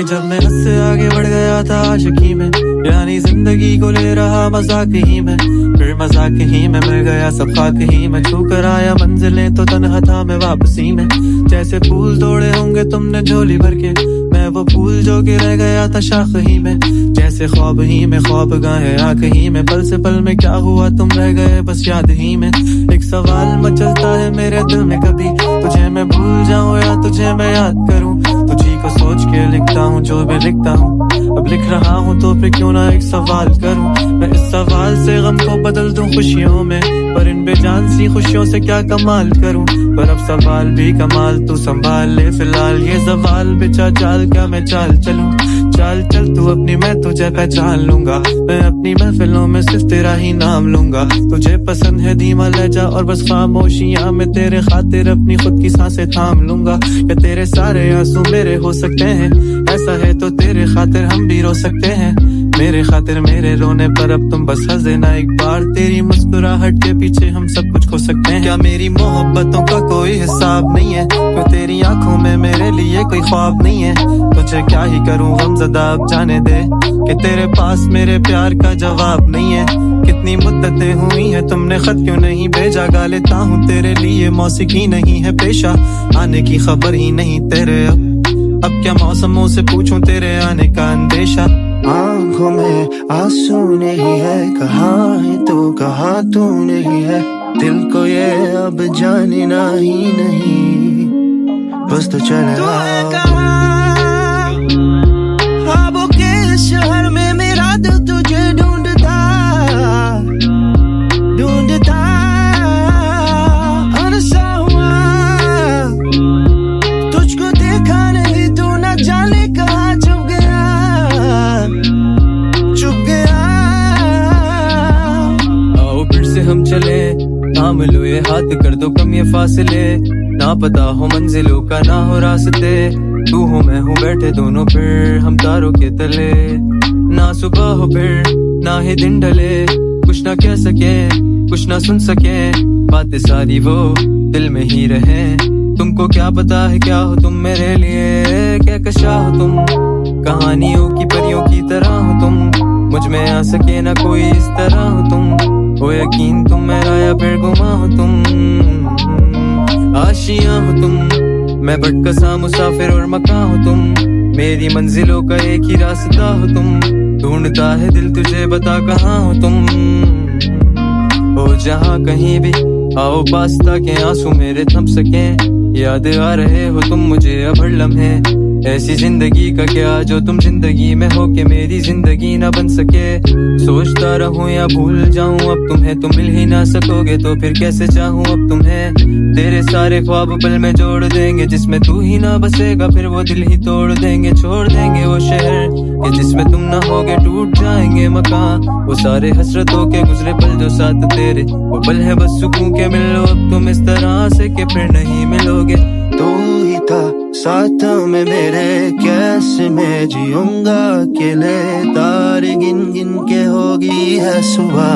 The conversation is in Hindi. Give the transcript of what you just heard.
कि जब मैं हद से आगे बढ़ गया था आशिकी में, यानी जिंदगी को ले रहा मजाक ही में, फिर मजाक ही में मैं गया सब खाक ही में, छू कर आया मंजिलें तो तन्हा था मैं वापसी में। जैसे फूल तोड़े होंगे तुमने झोली भर के, मैं वो फूल जो कि रह गया था शाख ही में। जैसे ख्वाब ही में ख्वाब गाए आंख ही में, पल से पल में क्या हुआ तुम रह गए बस याद ही में। एक सवाल मचलता है मेरे दिल में, कभी तुझे मैं भूल जाऊं या तुझे मैं याद करूं। तुझी को सोच के लिखता हूँ जो भी लिखता हूँ, अब लिख रहा हूँ तो फिर क्यों ना एक सवाल करूं। मैं इस सवाल से गम को बदल दूं खुशियों में, पर इन बेजान सी खुशियों से क्या कमाल करूं। पर अब सवाल भी कमाल तू संभाल ले फिलहाल, ये सवाल बिचा चाल क्या मैं चाल चलूं। चाल चल तू अपनी, मैं तुझे पहचान लूंगा, मैं अपनी महफिलों में सिर्फ तेरा ही नाम लूंगा। तुझे पसंद है धीमा लहजा और बस खामोशियां, मैं तेरे खातिर अपनी खुद की सांसें थाम लूंगा। या तेरे सारे आंसू मेरे हो सकते हैं, ऐसा है तो तेरे खातिर हम भी रो सकते हैं। मेरे खातिर मेरे रोने पर अब तुम बस हंस देना एक बार, तेरी मुस्कुराहट के पीछे हम सब कुछ खो सकते हैं। क्या मेरी मोहब्बतों का कोई हिसाब नहीं है, क्यों तेरी आंखों में मेरे लिए कोई ख्वाब नहीं है। तुझे क्या ही करूं गमज़दा अब जाने दे, कि तेरे पास मेरे प्यार का जवाब नहीं है। कितनी मुद्दतें हुई हैं तुमने खत क्यों नहीं भेजा, गा लेता हूँ तेरे लिए मौसीकी नहीं है पेशा। आने की खबर ही नहीं तेरे अब क्या मौसमों से पूछूं तेरे आने का अंदेशा। आँखों में आंसू नहीं है, कहाँ है तो कहाँ तू नहीं है। दिल को ये अब जानना ही नहीं, बस तो चले ख्वाबों के शहर में मेरा दिल तुझे ढूंढता ढूंढता अनसा हुआ। तुझको देखा नहीं तू न जाने कहाँ छुप गया चुप गया। आओ फिर से हम चले, थाम लो ये हाथ, कर दो कम ये फासले। ना पता हो मंजिलों का ना हो रास्ते, तू हो मैं हूँ बैठे दोनों फिर हम तारों के तले। ना सुबह हो फिर ना ही दिन ढले, कुछ ना कह सके कुछ ना सुन सके, बातें सारी वो दिल में ही रहे। तुमको क्या पता है क्या हो तुम मेरे लिए, क्या कशा हो तुम, कहानियों की परियों की तरह हो तुम। मुझ में आ सके ना कोई इस तरह हो तुम, हो यकीन तुम मेरा या फिर गुमा हो तुम। आशियां हो तुम, मैं भटका सा मुसाफिर और मकां हो तुम, मेरी मंजिलों का एक ही रास्ता हो तुम। ढूंढता है दिल तुझे बता कहाँ हो तुम, हो जहाँ कहीं भी आओ पास ताकि आंसू मेरे थम सके। याद आ रहे हो तुम मुझे अब हर लम्हे, ऐसी जिंदगी का क्या जो तुम जिंदगी में हो के मेरी जिंदगी ना बन सके। सोचता रहूं या भूल जाऊं अब तुम्हें, तुम मिल ही ना सकोगे तो फिर कैसे चाहूं अब तुम्हें। तेरे सारे ख्वाब पल में जोड़ देंगे, जिसमें तू ही ना बसेगा फिर वो दिल ही तोड़ देंगे। छोड़ देंगे वो शहर कि जिसमें तुम ना होगे, टूट जाएंगे मकान वो सारे हसरतों के गुजरे पल जो साथ तेरे, वो पल है बस सुकून के मिलो अब तुम इस तरह से कि फिर नहीं मिलोगे। तू ही था साथ में मेरे, कैसे मैं जीऊंगा अकेले। तारे गिन गिन के होगी है सुबह,